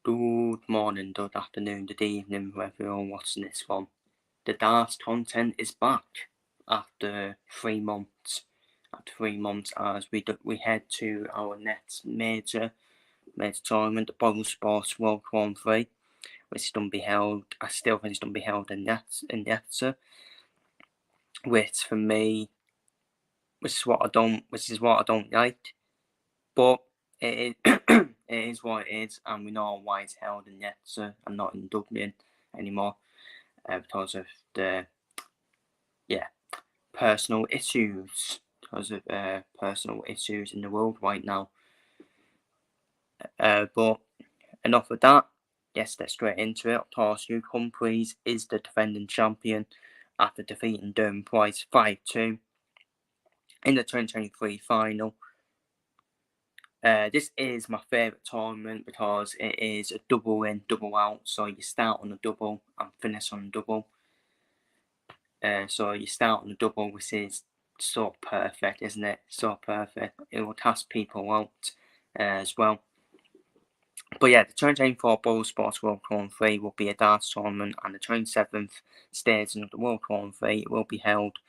Good morning, good afternoon, good evening, wherever you're watching this from. The Darts content is back after 3 months. After 3 months, as we head to our next major tournament, the Bottle Sports World Grand Prix, which is going to be held. I still think it's going to be held in Leicester, which for me, which is what I don't like. But it is, it is what it is, and we know why it's held in Leicester and not in Dublin anymore. Because of the personal issues in the world right now. But enough of that. Let's get straight into it. Of course, Humphreys is the defending champion after defeating Durham Price 5-2 in the 2023 final. This is my favourite tournament because it is a double in, double out. So you start on a double and finish on a double. So you start on a double, which is so perfect, isn't it? So perfect. It will task people out as well. But yeah, the 2024 Bowl Sports World Grand Prix will be a darts tournament, and the 27th stage of the World Grand Prix will be held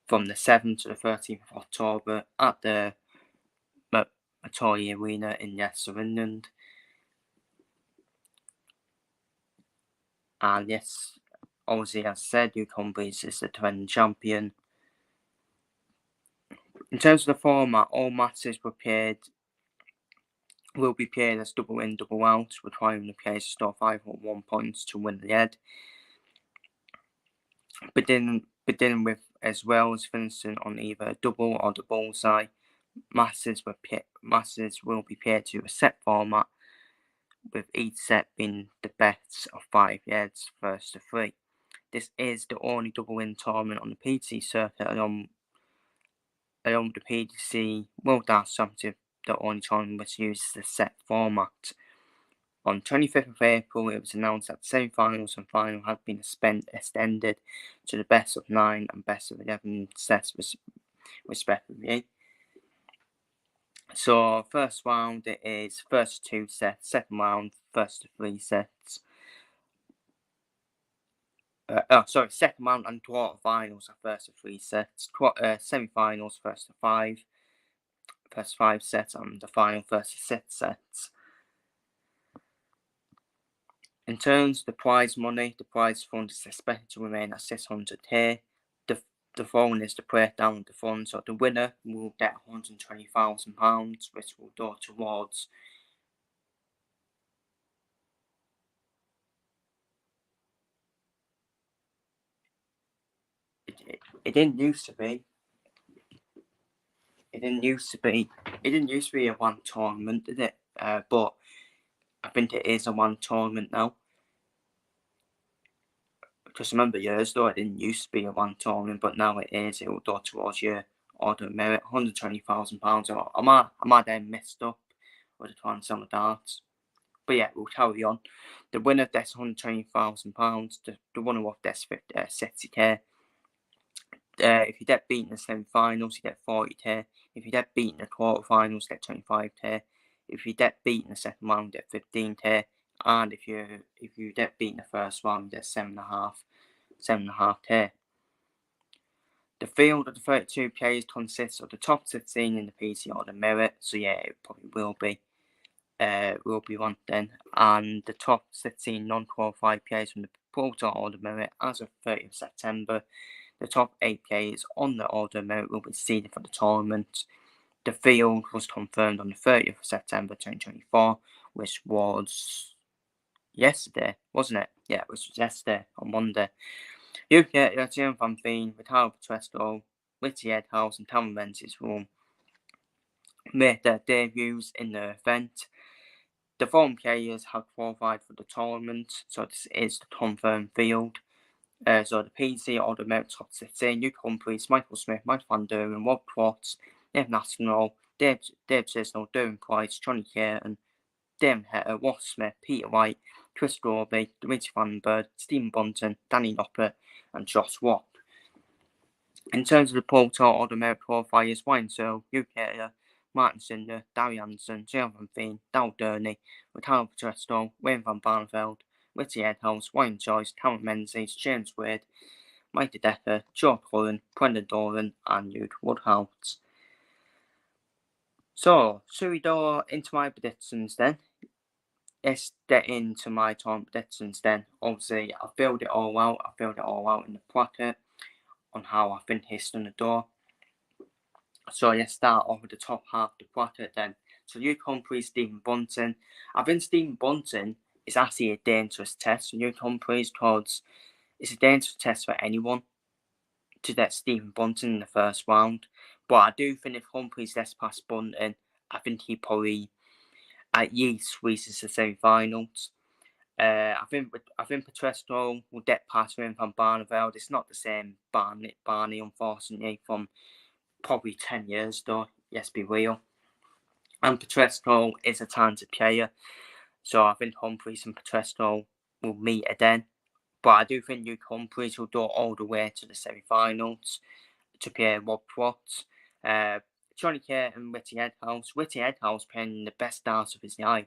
from the 7th to the 13th of October at the Matoye Arena in Leicester, England. And yes, obviously, as I said, Humphreys is the defending champion. In terms of the format, all matches will be played as double in, double out, requiring the players to score 501 points to win the head. Beginning with, as well as finishing on either a double or the bullseye, matches will be paired to a set format, with each set being the best of 5 heads, first to 3. This is the only double-in tournament on the PDC circuit, along with the PDC World Darts Championship, the only tournament which uses the set format. On 25th of April, it was announced that the semi-finals and final had been extended to the best of 9 and best of 11 sets, respectively. So, first round it is first 2 sets, second round first to 3 sets. Second round and quarterfinals are first to 3 sets. Semi-finals first to 5 sets, and the final first to 6 sets. In terms of the prize money, the prize fund is expected to remain at 600 here. The following is the breakdown of the fund. So the winner will get £120,000, which will go towards it didn't used to be. It didn't used to be a one tournament, did it? But I think it is a one tournament now. Because remember years ago, it didn't used to be a one tournament, but now it is. It will go towards your order of merit, £120,000. I might have messed up with the transfer darts. But yeah, we'll carry on. The winner gets £120,000. The runner up gets 60k. If you get beaten in the semi-finals, you get 40k. If you get beaten in the quarterfinals, you get 25k. If you get beaten in the second round, you get 15k. And if you get beaten in the first round, you get 7.5k. The field of the 32 players consists of the top 16 in the PC order merit. So yeah, it probably will be one then, and the top 16 non-qualified players from the Proto Order Merit as of 30th September. The top 8 players on the Order Merit will be seeded for the tournament. The field was confirmed on the 30th of September 2024, which was yesterday, wasn't it? Yeah, it was yesterday, on Monday. UK Etienne Van Veen, Vital Petresco, Richie Edhouse and Cameron Menzies will make their debuts in the event. The following players have qualified for the tournament, so this is the confirmed field. So the PC Order Merit top 16, Luke Humphreys, Michael Smith, Mike Van Duren, Rob Watts, Dave National, Dave Cisnell, Durham Price, Johnny Cairton, Damon Hetter, Ross Smith, Peter White, Chris Gorby, Dimitri Van Bird, Stephen Bunton, Danny Noppert, and Josh Watt. In terms of the Proto Order Merit qualifiers, Wayne Searle, Luke Hater, Martin Cinder, Darry Anderson, Gerald Van Veen, Dal Durney, Ricardo Petresto, Wayne van Barneveld, Whitty Edhouse, Wayne Joyce, Cameron Menzies, James Wade, Mike Decker, Joe Cullen, Brendan Doran, and Jude Woodhouse. So, should we go into my predictions then? Let's get into my time predictions then. Obviously, I filled it all out. I filled it all out in the bracket on how I think he's going to do. So let's start off with the top half of the bracket then. So Luke Humphries, Stephen Bunting. I think Stephen Bunting is actually a dangerous test for Luke Humphries because it's a dangerous test for anyone to get Stephen Bunting in the first round. But I do think if Humphries gets past Bunting, I think he probably at least reaches the semi-finals. I think Petresto will get past him from Barneveld. It's not the same Barney, unfortunately, from probably 10 years though, let's be real. And Petresto is a talented player, so I think Humphries and Petresto will meet again. But I do think Luke Humphries will go all the way to the semi-finals to play Rob Watts. Johnny Kate and Whitty Edhouse. Whitty Edhouse playing the best start of his life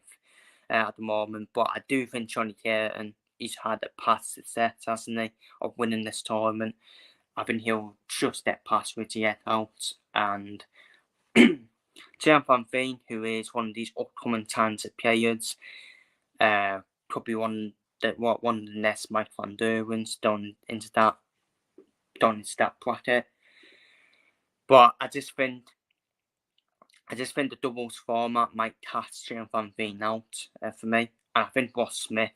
at the moment, but I do think Johnny Kate, he's had a past success, hasn't he, of winning this tournament. I think he'll just get past Whitty Edhouse and Gerald Van Veen, who is one of these upcoming talented players, could be one of the next Mike Van Durens done into that bracket. But I just think the doubles format might cast Gerald Van Veen out for me. And I think Ross Smith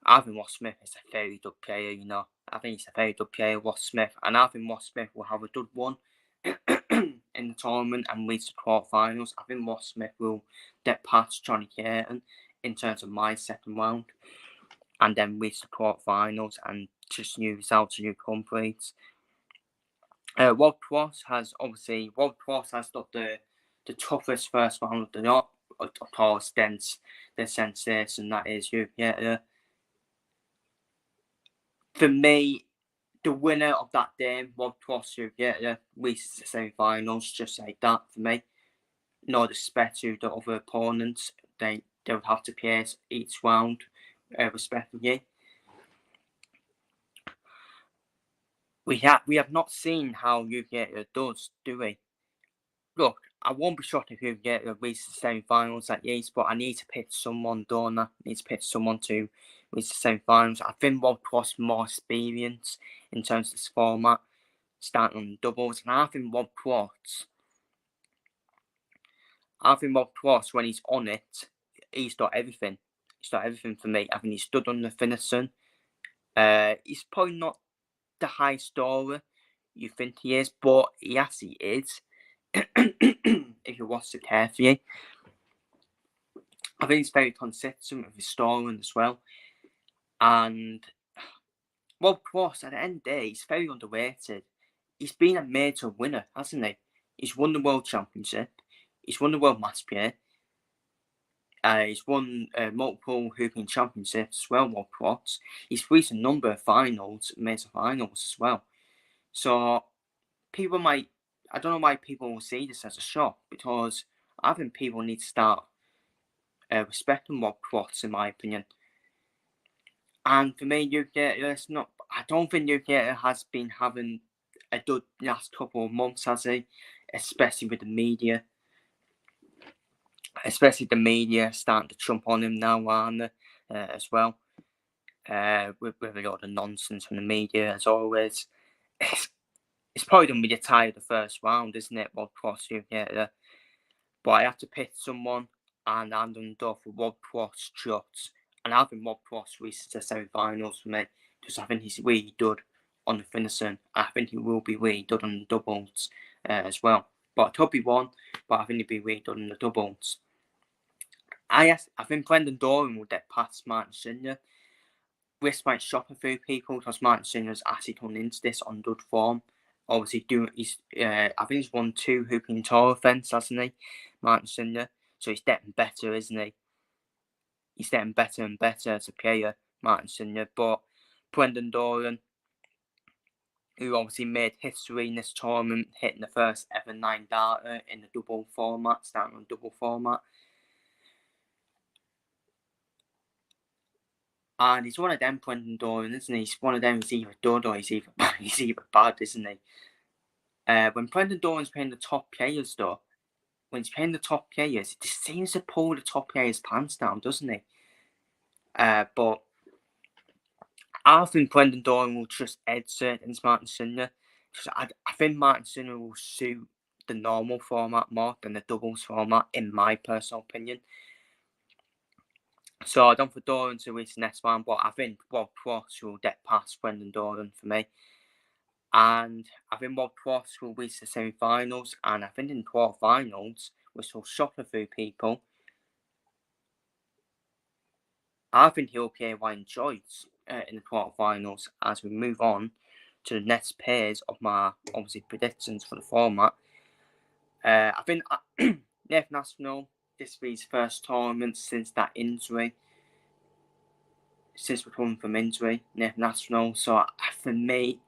is a very good player, you know. I think he's a very good player, Ross Smith. And I think Ross Smith will have a good one in the tournament and reach the quarterfinals. I think Ross Smith will get past Johnny Caton in terms of my second round and then reach the quarterfinals and just use out to Luke Humphries. Rob Cross has got the toughest first round of the lot, of course, against the sensation that is UK. For me, the winner of that game, Rob Cross, UK, reaches the semi-finals just like that for me. No disrespect to the other opponents, they would have to place each round respectively. We have not seen how UK does, do we? Look, I won't be shocked if UK reaches the semi-finals at least, but I need to pick someone, don't I? I need to pick someone to reach the semi-finals. I think Rob Cross more experience in terms of this format, starting on the doubles, and I think Rob Cross, when he's on it, he's got everything. He's got everything for me. I think he stood on the finishing. He's probably not the high scorer you think he is, but he actually is. If you watch it carefully, I think he's very consistent with his scoring as well. And Rob Cross, at the end of the day, he's very underrated. He's been a major winner, hasn't he? He's won the World Championship. He's won the World Match Play. He's won multiple hooping championships as well, Rob Cross. He's reached a number of finals, major finals as well. So I don't know why people will see this as a shock, because I think people need to start respecting Rob Cross, in my opinion. And for me, I don't think UK has been having a good last couple of months, has he? Especially with the media. Especially the media starting to jump on him now, aren't they? As well. With a lot of nonsense from the media, as always. It's probably going to be the tie of the first round, isn't it, Rob Cross? But I have to pick someone, and I'm going to go for Rob Cross shots. And I think Rob Cross reaches the semi-finals for me, because I think he's really good on the finishing. I think he will be really good on the doubles as well. But it could be one, but I think he'll be really good on the doubles. I think Brendan Doran will get past Martin Senior. This might shock a few people, because Martin Senior's actually come into this on good form. Obviously, I think he's won 2 hooping tour events, hasn't he, Martin Senior? So he's getting better, isn't he? He's getting better and better as a player, Martin Senior. But Brendan Doran, who obviously made history in this tournament, hitting the first ever 9-darter in the double format, starting on double format. And he's one of them, Brendan Doran, isn't he? He's one of them who's either good or he's either bad, isn't he? When Brendan Doran's playing the top players, though, when he's playing the top players, he just seems to pull the top players' pants down, doesn't he? But I think Brendan Doran will just edge against Martin Sundler. I think Martin Sundler will suit the normal format more than the doubles format, in my personal opinion. So I don't think Doran to reach the next round, but I think Rob Cross will get past Brendan Doran for me. And I think Rob Cross will reach the semi-finals, and I think in quarter-finals, which will shuffle through people, I think he'll play Ryan Joyce in the quarter-finals as we move on to the next pairs of my, obviously, predictions for the format. I think Nathan Aspinall, this will be his first tournament since that injury. Since recovering from injury, Nathan Aspinall. So for me,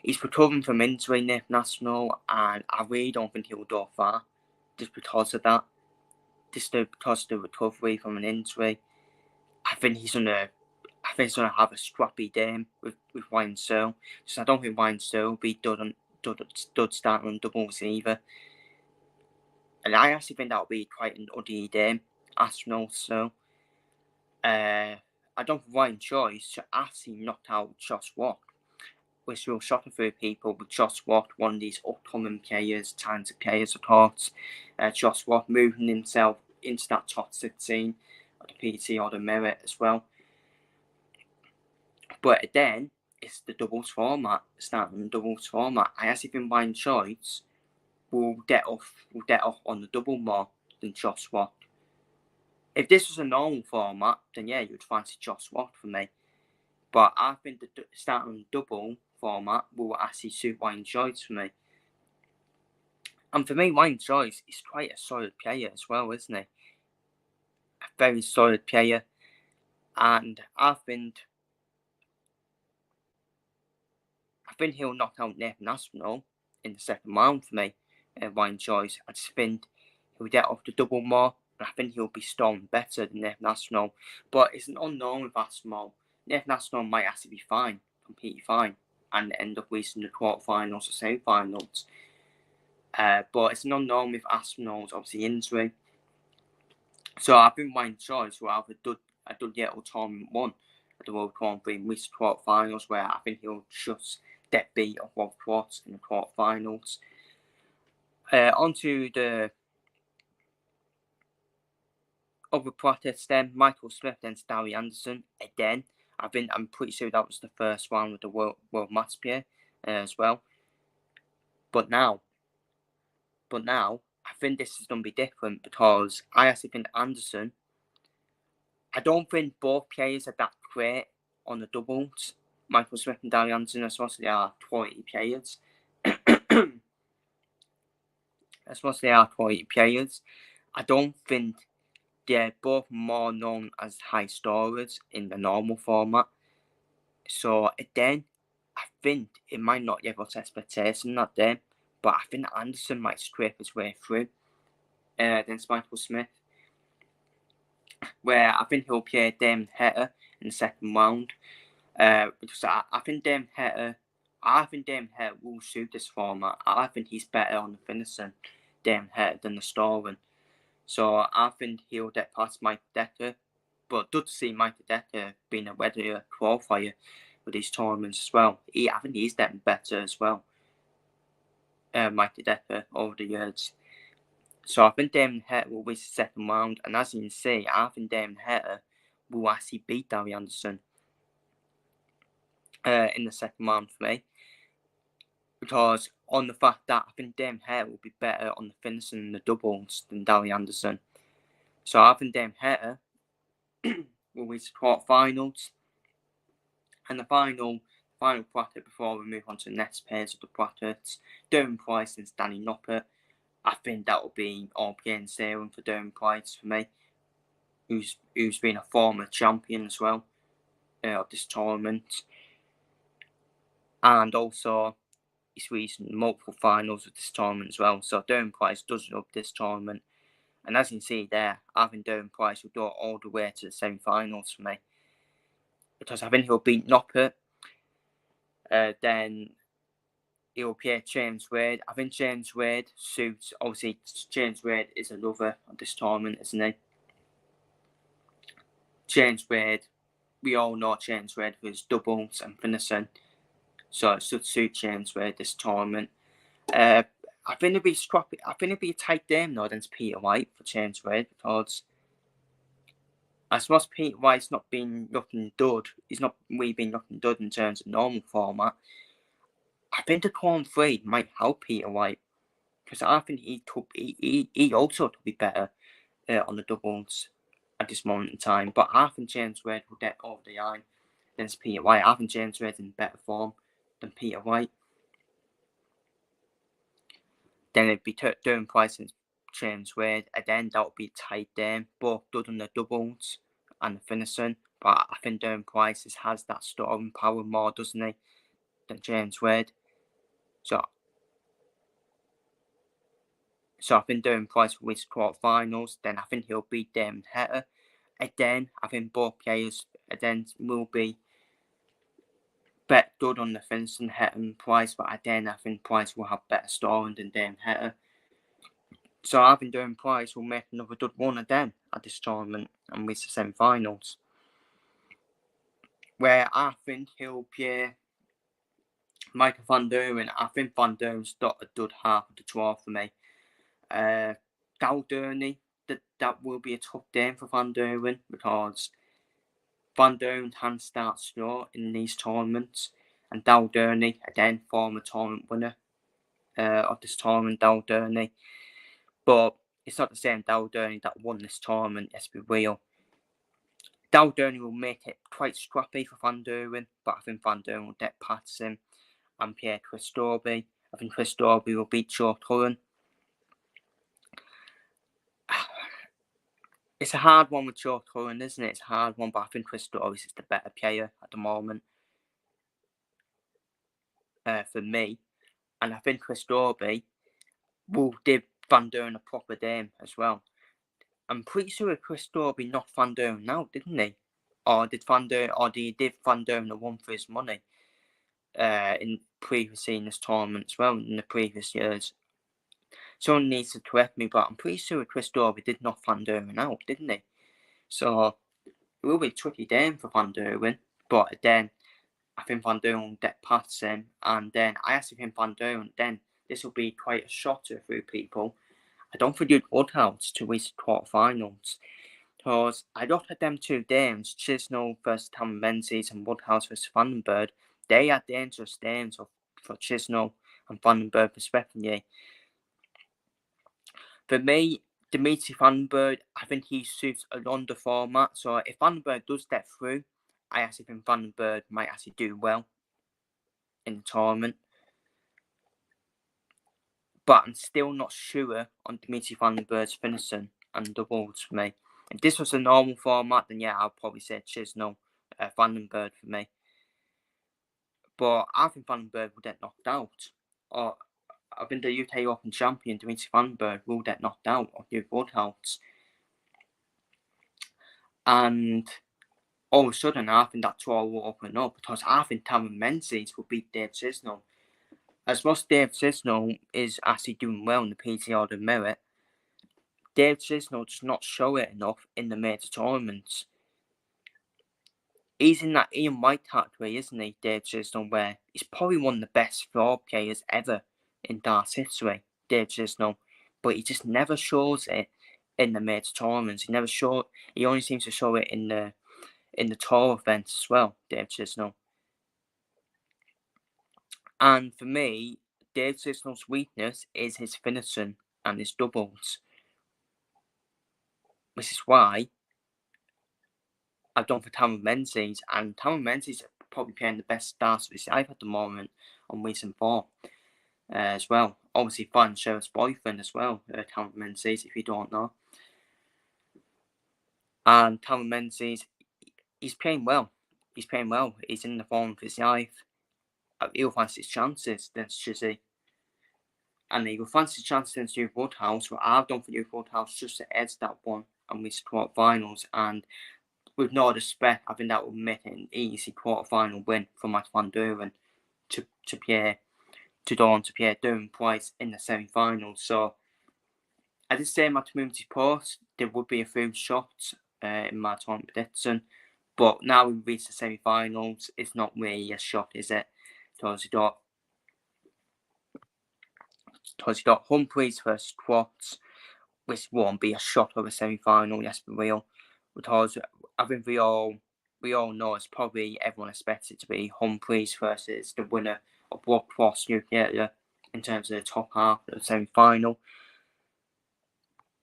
he's recovering from injury, Nathan Aspinall, and I really don't think he'll go far just because of that. Just because of the recovery from an injury. I think he's gonna have a scrappy game with Ryan Searle. So I don't think Ryan Searle will be done starting on doubles either. And I actually think that'll be quite an ugly game, Aspinall Searle. I don't think Ryan Joyce should actually knock out Josh Watt, which will shock a few people with Josh Watt, one of these upcoming players, talented players, of course. Josh Watt moving himself into that top 16 of the PDC or the merit as well. But then, it's the doubles format, starting the doubles format. I actually think Ryan Joyce will get off on the double more than Josh Watt. If this was a normal format, then yeah, you'd fancy Josh Watt for me. But I think the starting on double format will actually suit Ryan Joyce for me. And for me, Ryan Joyce is quite a solid player as well, isn't he? A very solid player. And I think he'll knock out Nathan Aspinall in the second round for me, Ryan Joyce. I just think he'll get off the double more, and I think he'll be storming better than Nathan Aspinall. But it's an unknown with Aspinall. Nathan Aspinall might actually be fine, completely fine, and end up reaching the quarterfinals or semi-finals. But it's an unknown with Aspinall's obviously injury. So I think Ryan Joyce will have a dud yet tournament one at the World Grand Prix and reach the quarterfinals, where I think he'll just get beat of Rob Cross in the quarterfinals. Onto the other practice then, Michael Smith against Darry Anderson again. I'm pretty sure that was the first one with the World Match Play as well. But now, I think this is going to be different because I actually think Anderson, I don't think both players are that great on the doubles. Michael Smith and Darry Anderson, I suppose they are quality players. I don't think they're both more known as high scorers in the normal format. So again, I think it might not live up to expectation that day, but I think Anderson might scrape his way through against Michael Smith, where I think he'll play Damon Heta in the second round. Because I think Damon Heta will suit this format. I think he's better on the finishing Damon Heta than the scoring. So I think he'll get past Mike Decker. But good to see Mike Decker being a regular qualifier with these tournaments as well. I think he's getting better as well. Mike Decker over the years. So I think Damon Heta will reach the second round. And as you can see, I think Damon Heta will actually beat Darry Anderson in the second round for me. Because on the fact that I think Damon Heta will be better on the finishing and the doubles than Darry Anderson. So I think Damon Heta will reach the quarterfinals. And the final bracket before we move on to the next pairs of the brackets, Derwin Price and Danny Noppert. I think that will be all plain sailing for Derwin Price for me, who's been a former champion as well, of this tournament, and also he's reached multiple finals of this tournament as well. So Derwin Price does love this tournament, and as you can see there, I think Derwin Price will go all the way to the semi-finals for me, because I think he'll beat Noppert. Then he'll play James Wade. I think James Wade suits. Obviously, James Wade is a lover of this tournament, isn't he? James Wade, we all know James Wade for his doubles and finishing, so it should suit James Wade this tournament. I think it'd be scrappy. I think it'd be a tight game though against Peter White for James Wade, because as much Peter White's not been looking good, he's not really been looking good in terms of normal format. I think the Corn 3 might help Peter White, because I think he also could be better on the doubles at this moment in time. But I think James Wade will get over the line against Peter White. I think James Wade's in better form than Peter White. Then it'd be Derwin Price and James Wade. Again, that would be a tight game, both good on the doubles and the finishing. But I think Derwin Price has that scoring power more, doesn't he, than James Wade. So I think Derwin Price will reach quarterfinals. Then I think he'll beat Damon Heta. Again, I think both players again will be bet good on the finishing, Heta and Price, but again I think Price will have better scoring than Damon Heta. So I think Derwin Price will make another good run again at this tournament and reach the semi-finals, where I think he'll play Michael van Duren. I think Van Duren's got a good half of the draw for me. Dowderney, that will be a tough game for Van Duren, because Van Duren can start slow in these tournaments, and Dowderney, again, former tournament winner of this tournament, Dowderney. But it's not the same Dowderney that won this tournament, let's be real. Dowderney will make it quite scrappy for Van Duren, but I think Van Duren will get past him and play Chris Dorby. I think Chris Dorby will beat Joe Cullen. It's a hard one with Joe Cullen, isn't it? It's a hard one, but I think Chris Dorby is the better player at the moment for me. And I think Chris Dorby will give Van Duren a proper game as well. I'm pretty sure Chris Dorby knocked Van Duren out, didn't he? Or did Van Duren a run for his money in previously in this tournament as well, in the previous years? Someone needs to correct me, but I'm pretty sure Chris Dorby did knock Van Duren out, didn't he? So it will be a tricky game for Van Duren, but then I think Van Duren will get past him, and then I actually think Van Duren, then this will be quite a shocker through people. I don't think you'd Woodhouse to reach the quarterfinals, because I looked at them two games, Chisnell versus Cameron Menzies and Woodhouse versus Vandenberg. They are dangerous games for Chisnell and Vandenberg respectively. For me, Dimitri Vandenberg, I think he suits a London format. So if Vandenberg does get through, I actually think Vandenberg might actually do well in the tournament. But I'm still not sure on Dimitri Vandenberg's finishing and doubles for me. If this was a normal format, then yeah, I'll probably say Chisnell, Vandenberg for me. But I think Vandenberg will get knocked out. Or I think the UK Open champion, Dimitri Vandenberg, will get knocked out or do Woodhouse. And all of a sudden, I think that draw will open up, because I think Cameron Menzies will beat Dave Chisnell. As much as Dave Chisnell is actually doing well in the PDC Order of Merit, Dave Chisnell does not show it enough in the major tournaments. He's in that Ian White category, isn't he, Dave Chisnell, where he's probably one of the best floor players ever in darts history, Dave Chisnell, but he just never shows it in the major tournaments. He only seems to show it in the tour events as well, Dave Chisnell. And for me, Dave Chisnell's weakness is his finishing and his doubles, which is why I've done for Cameron Menzies, and Cameron Menzies is probably playing the best darts of his life at the moment on recent form as well. Obviously, Fran Sherritt's boyfriend as well, Cameron Menzies, if you don't know. And Cameron Menzies, he's playing well. He's playing well. He's in the form of his life. He'll fancy his chances against Chizzy. And he will fancy his chances against Youth Woodhouse. What I've done for Youth Woodhouse just to edge that one and reach the quarterfinals. And with no disrespect, I think that will make it an easy quarterfinal win for Matt Van Duren to Pierre Duren Price in the semi-finals. So I did say in my community post there would be a few shots in my tournament prediction, but now we've reached the semi-finals, it's not really a shot, is it? Because you got Humphreys versus Quartz, which won't be a shot of a semi-final, yes, but real. Because I think we all know it's probably everyone expects it to be Humphreys versus the winner of Blood Cross Nuclear in terms of the top half of the semi-final.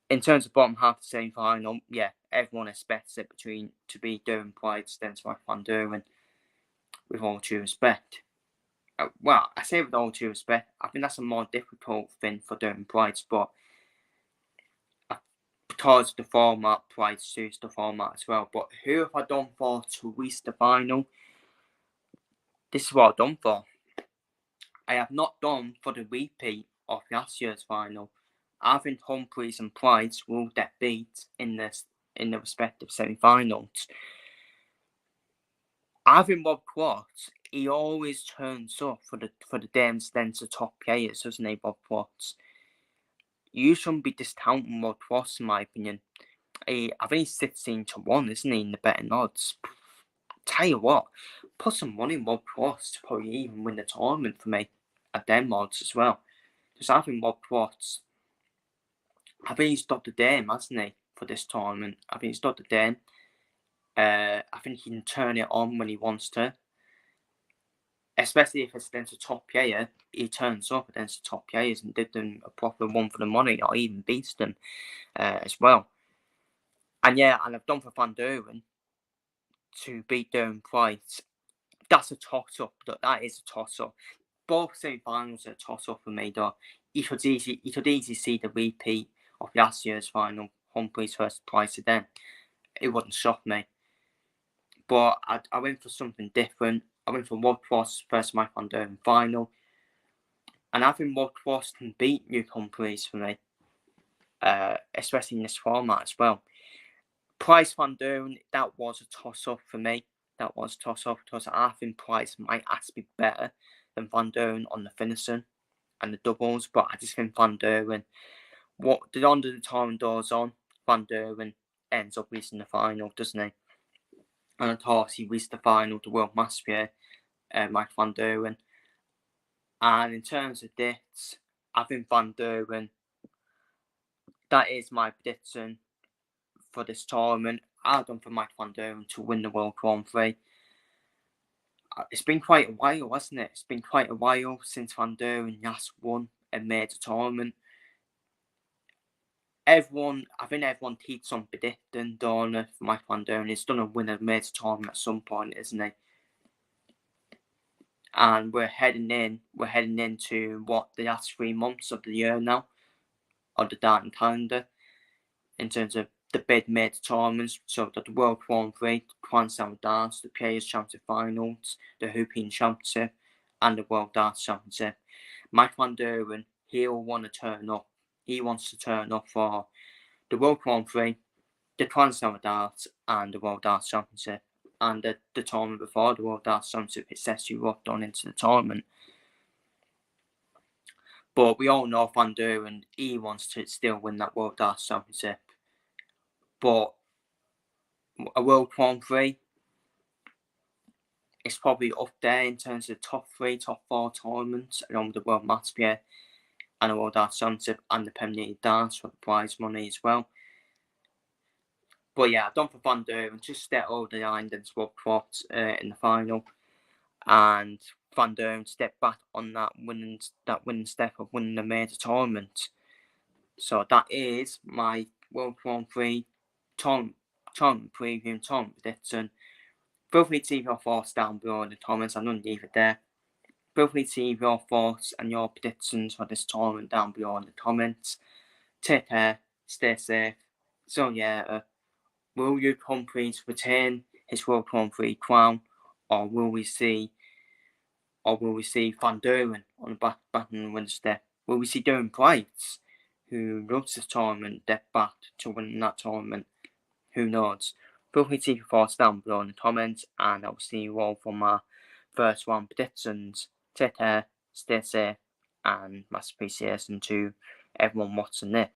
In terms of bottom half of the semi-final, yeah, everyone expects it to be Duren Price against Van Duren, with all due respect. Well, I say with all due respect, I think that's a more difficult thing for Duren Price, but because of the format, Price suits the format as well. But who have I done for to reach the final? This is what I've done for. I have not done for the repeat of last year's final. I think Humphreys and Price will get beat in the respective semi-finals. I think Rob Quartz, he always turns up for the damn Stentor top players, doesn't he, Rob Quartz? You shouldn't be discounting Rob Quartz, in my opinion. I think he's 16-1, isn't he, in the betting odds? Tell you what, put some money in Rob Quartz to probably even win the tournament for me at them odds as well. Because I think Rob Quartz, I think he's got the game, hasn't he, for this tournament? I think he's got the game. I think he can turn it on when he wants to. Especially if it's against a top player, he turns up against the top players and did them a proper one for the money, or even beats them as well. And yeah, and I've done for Van Duren to beat Duren Price. That's a toss-up. That is a toss-up. Both semi-finals are a toss-up for me, though. You could easily see the repeat of last year's final, Humphreys versus Price again. It wouldn't shock me. But I went for something different. I went for Rob Cross versus Mike Van Duren final. And I think Rob Cross can beat New Humphreys for me. Especially in this format as well. Price Van Duren, that was a toss-up for me. That was a toss-up because I think Price might actually be better than Van Duren on the finishing and the doubles. But I just think Van Duren, under the time doors on, Van Duren ends up reaching the final, doesn't he? And of course, he reached the final, the World Master, Mike Van Duren. And in terms of this, I think Van Duren, that is my prediction for this tournament. I've done for Mike Van Duren to win the World Grand Prix. It's been quite a while, hasn't it? It's been quite a while since Van Duren last won a major tournament. I think everyone keeps on predicting Dorner for Mike Van Duren. He's going to win a major tournament at some point, isn't he? And we're heading into the last 3 months of the year now, of the Darting calendar, in terms of the big major tournaments. So the World Grand Prix, the Grand Slam Darts, the Players Championship Finals, the European Championship, and the World Darts Championship. Mike Van Duren, he'll want to turn up. He wants to turn up for the World Grand Prix, the Grand Slam Darts, and the World Darts Championship. And the tournament before the World Darts Championship, it sets you up on into the tournament. But we all know Van Duren, he wants to still win that World Darts Championship. But a World Grand Prix is probably up there in terms of top 4 tournaments, along with the World Match Play and the World Darts Championship and the Premier League Darts for the prize money as well. But yeah, I've done for Van Duren, just step over the line against Rob Cross in the final, and Van Duren step back on that winning step of winning the major tournament. So that is my World Grand Prix tournament preview, tournament prediction. Feel free to leave your thoughts down below in the comments. I'm going to leave it there. Feel free to leave your thoughts and your predictions for this tournament down below in the comments. Take care, stay safe. So yeah, will Luke Humphreys retain his World Grand Prix crown, or will we see Van Duren on the back and win the step? Will we see Darren Bright, who loves this tournament, get back to win that tournament? Who knows? Feel free to leave your thoughts down below in the comments, and I'll see you all for my first round predictions. Take care, stay safe, and massive appreciation to everyone watching this.